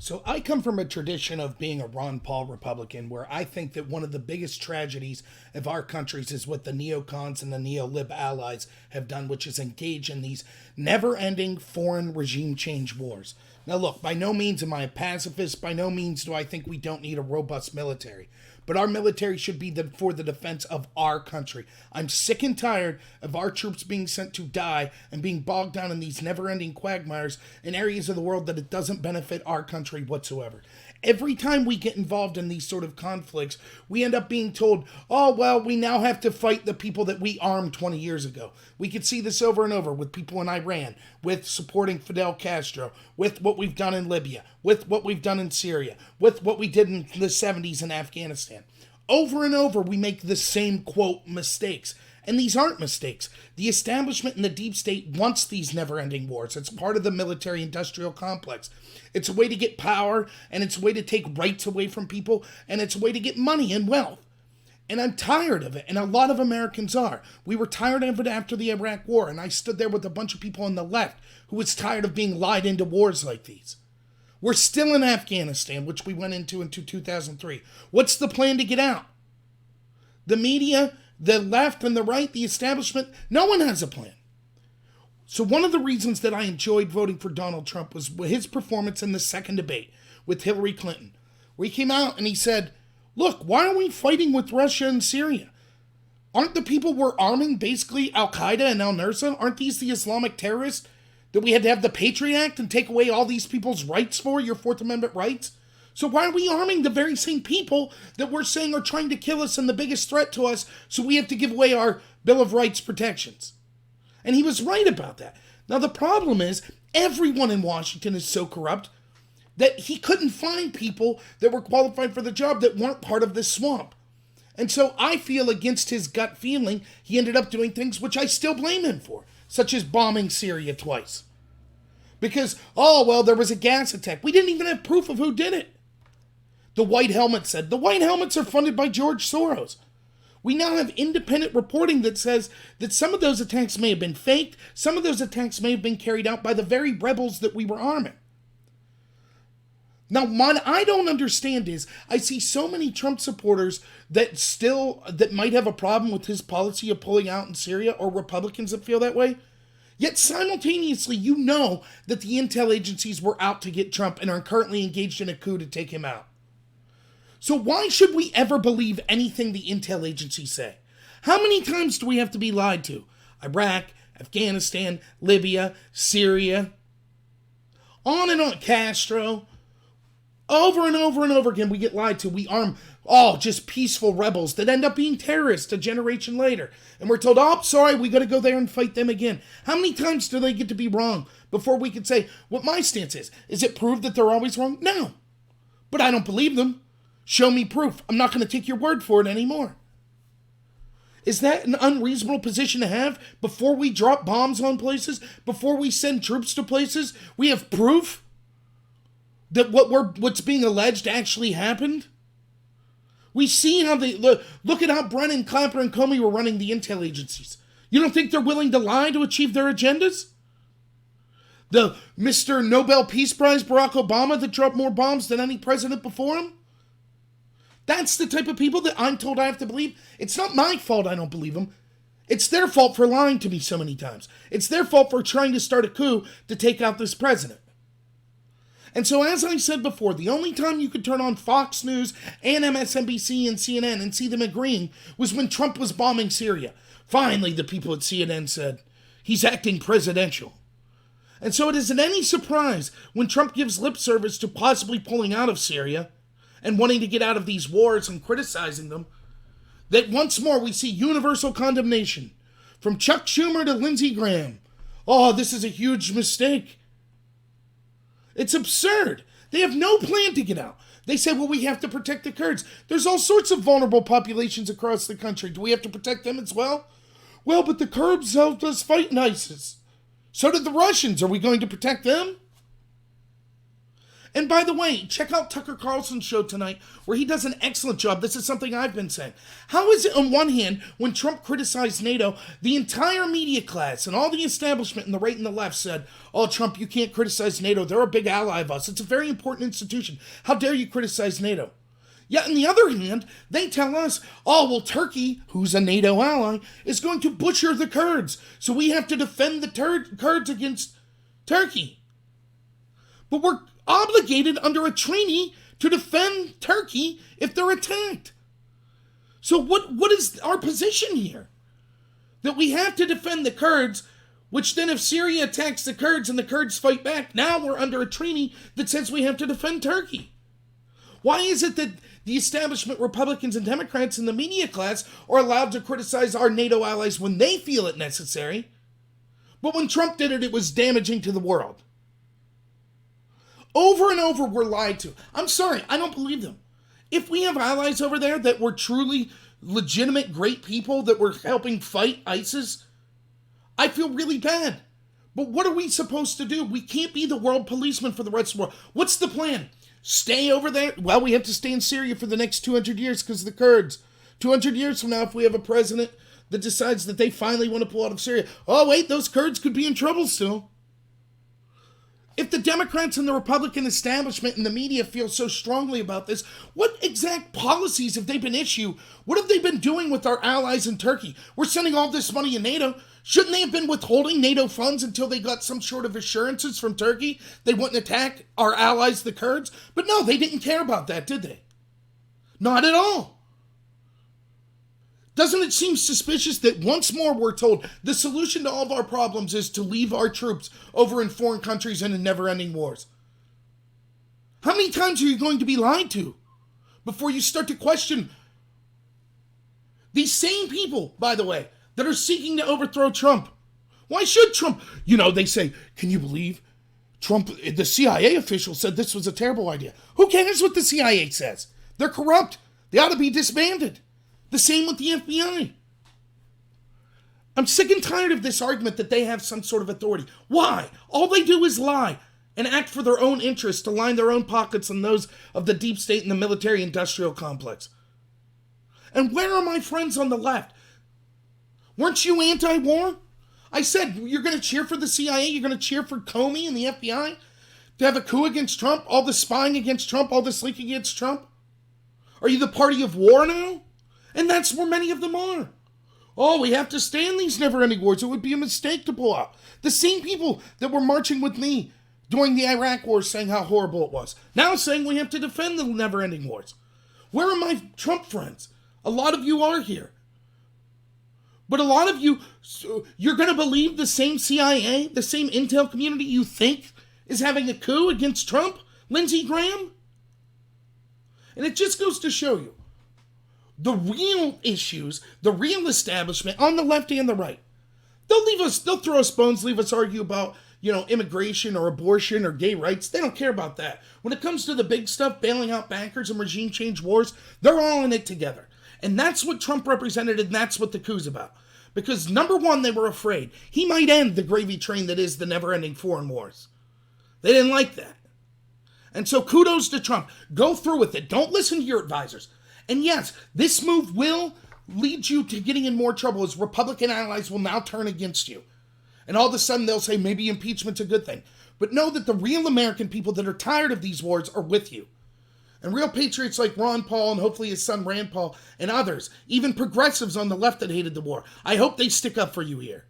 So I come from a tradition of being a Ron Paul Republican where I think that one of the biggest tragedies of our countries is what the neocons and the neolib allies have done, which is engage in these never-ending foreign regime change wars. Now look, by no means am I a pacifist, by no means do I think we don't need a robust military. But our military should be for the defense of our country. I'm sick and tired of our troops being sent to die and being bogged down in these never-ending quagmires in areas of the world that it doesn't benefit our country whatsoever. Every time we get involved in these sort of conflicts, we end up being told, oh, well, we now have to fight the people that we armed 20 years ago. We could see this over and over with people in Iran, with supporting Fidel Castro, with what we've done in Libya, with what we've done in Syria, with what we did in the 70s in Afghanistan. Over and over, we make the same, quote, mistakes. And these aren't mistakes. The establishment and the deep state wants these never-ending wars. It's part of the military-industrial complex. It's a way to get power, and it's a way to take rights away from people, and it's a way to get money and wealth. And I'm tired of it, and a lot of Americans are. We were tired of it after the Iraq War, and I stood there with a bunch of people on the left who was tired of being lied into wars like these. We're still in Afghanistan, which we went into 2003. What's the plan to get out? The media, the left and the right, the establishment, no one has a plan. So one of the reasons that I enjoyed voting for Donald Trump was his performance in the second debate with Hillary Clinton, where he came out and he said, look, why are we fighting with Russia and Syria? Aren't the people we're arming basically Al-Qaeda and al-Nusra? Aren't these the Islamic terrorists that we had to have the Patriot Act and take away all these people's rights for, your Fourth Amendment rights? So why are we arming the very same people that we're saying are trying to kill us and the biggest threat to us, so we have to give away our Bill of Rights protections? And he was right about that. Now the problem is, everyone in Washington is so corrupt that he couldn't find people that were qualified for the job that weren't part of this swamp. And so I feel against his gut feeling, he ended up doing things which I still blame him for, such as bombing Syria twice. Because, oh, well, there was a gas attack. We didn't even have proof of who did it. The White Helmet said, the White Helmets are funded by George Soros. We now have independent reporting that says that some of those attacks may have been faked, some of those attacks may have been carried out by the very rebels that we were arming. Now, what I don't understand is, I see so many Trump supporters that might have a problem with his policy of pulling out in Syria, or Republicans that feel that way. Yet simultaneously, you know that the intel agencies were out to get Trump and are currently engaged in a coup to take him out. So why should we ever believe anything the intel agencies say? How many times do we have to be lied to? Iraq, Afghanistan, Libya, Syria, on and on, Castro. Over and over and over again, we get lied to. We arm just peaceful rebels that end up being terrorists a generation later. And we're told, oh, sorry, we got to go there and fight them again. How many times do they get to be wrong before we can say what my stance is? Is it proved that they're always wrong? No. But I don't believe them. Show me proof. I'm not going to take your word for it anymore. Is that an unreasonable position to have before we drop bombs on places? Before we send troops to places? We have proof that what's being alleged actually happened? We see how they look at how Brennan, Clapper, and Comey were running the intel agencies. You don't think they're willing to lie to achieve their agendas? The Mr. Nobel Peace Prize Barack Obama that dropped more bombs than any president before him? That's the type of people that I'm told I have to believe. It's not my fault I don't believe them. It's their fault for lying to me so many times. It's their fault for trying to start a coup to take out this president. And so, as I said before, the only time you could turn on Fox News and MSNBC and CNN and see them agreeing was when Trump was bombing Syria. Finally, the people at CNN said, he's acting presidential. And so it isn't any surprise when Trump gives lip service to possibly pulling out of Syria and wanting to get out of these wars and criticizing them, that once more we see universal condemnation from Chuck Schumer to Lindsey Graham. Oh, this is a huge mistake. It's absurd. They have no plan to get out. They say, well, we have to protect the Kurds. There's all sorts of vulnerable populations across the country. Do we have to protect them as well? Well, but the Kurds helped us fight in ISIS. So did the Russians. Are we going to protect them? And by the way, check out Tucker Carlson's show tonight, where he does an excellent job. This is something I've been saying. How is it, on one hand, when Trump criticized NATO, the entire media class and all the establishment in the right and the left said, oh, Trump, you can't criticize NATO. They're a big ally of us. It's a very important institution. How dare you criticize NATO? Yet, on the other hand, they tell us, oh, well, Turkey, who's a NATO ally, is going to butcher the Kurds. So we have to defend the Kurds against Turkey. But we're obligated under a treaty to defend Turkey if they're attacked. So what is our position here? That we have to defend the Kurds, which then if Syria attacks the Kurds and the Kurds fight back, now we're under a treaty that says we have to defend Turkey. Why is it that the establishment, Republicans and Democrats in the media class, are allowed to criticize our NATO allies when they feel it necessary, but when Trump did it, it was damaging to the world? Over and over, we're lied to. I'm sorry, I don't believe them. If we have allies over there that were truly legitimate, great people that were helping fight ISIS, I feel really bad. But what are we supposed to do? We can't be the world policeman for the rest of the world. What's the plan? Stay over there? Well, we have to stay in Syria for the next 200 years because of the Kurds. 200 years from now, if we have a president that decides that they finally want to pull out of Syria, oh, wait, those Kurds could be in trouble still. If the Democrats and the Republican establishment and the media feel so strongly about this, what exact policies have they been issuing? What have they been doing with our allies in Turkey? We're sending all this money in NATO. Shouldn't they have been withholding NATO funds until they got some sort of assurances from Turkey they wouldn't attack our allies, the Kurds? But no, they didn't care about that, did they? Not at all. Doesn't it seem suspicious that once more we're told the solution to all of our problems is to leave our troops over in foreign countries and in never-ending wars? How many times are you going to be lied to before you start to question these same people, by the way, that are seeking to overthrow Trump? Why should Trump? You know, they say, can you believe Trump, the CIA official said this was a terrible idea. Who cares what the CIA says? They're corrupt. They ought to be disbanded. The same with the FBI. I'm sick and tired of this argument that they have some sort of authority. Why? All they do is lie and act for their own interests to line their own pockets and those of the deep state and the military-industrial complex. And where are my friends on the left? Weren't you anti-war? I said you're going to cheer for the CIA, you're going to cheer for Comey and the FBI to have a coup against Trump, all the spying against Trump, all the leaking against Trump? Are you the party of war now? And that's where many of them are. Oh, we have to stay in these never-ending wars. It would be a mistake to pull out. The same people that were marching with me during the Iraq war saying how horrible it was, now saying we have to defend the never-ending wars. Where are my Trump friends? A lot of you are here. But a lot of you, you're going to believe the same CIA, the same intel community you think is having a coup against Trump? Lindsey Graham? And it just goes to show you, the real issues, the real establishment on the left and the right. They'll throw us bones, leave us argue about, immigration or abortion or gay rights. They don't care about that. When it comes to the big stuff, bailing out bankers and regime change wars, they're all in it together. And that's what Trump represented, and that's what the coup's about. Because number one, they were afraid he might end the gravy train that is the never-ending foreign wars. They didn't like that. And so kudos to Trump. Go through with it. Don't listen to your advisors. And yes, this move will lead you to getting in more trouble as Republican allies will now turn against you. And all of a sudden they'll say maybe impeachment's a good thing. But know that the real American people that are tired of these wars are with you. And real patriots like Ron Paul and hopefully his son Rand Paul and others, even progressives on the left that hated the war, I hope they stick up for you here.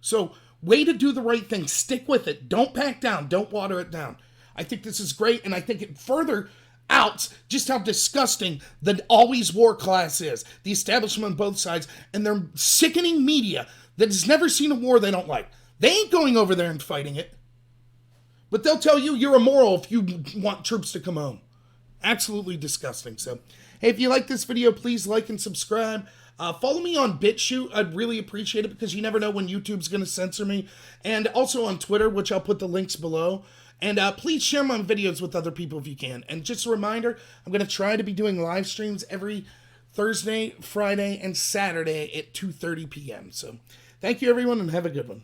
So, way to do the right thing. Stick with it. Don't back down. Don't water it down. I think this is great, and I think it further outs just how disgusting the always war class is. The establishment on both sides and their sickening media that has never seen a war they don't like. They ain't going over there and fighting it. But they'll tell you you're immoral if you want troops to come home. Absolutely disgusting. So, hey, if you like this video, please like and subscribe. Follow me on BitChute. I'd really appreciate it because you never know when YouTube's going to censor me. And also on Twitter, which I'll put the links below. And please share my videos with other people if you can. And just a reminder, I'm going to try to be doing live streams every Thursday, Friday, and Saturday at 2:30 p.m. So thank you, everyone, and have a good one.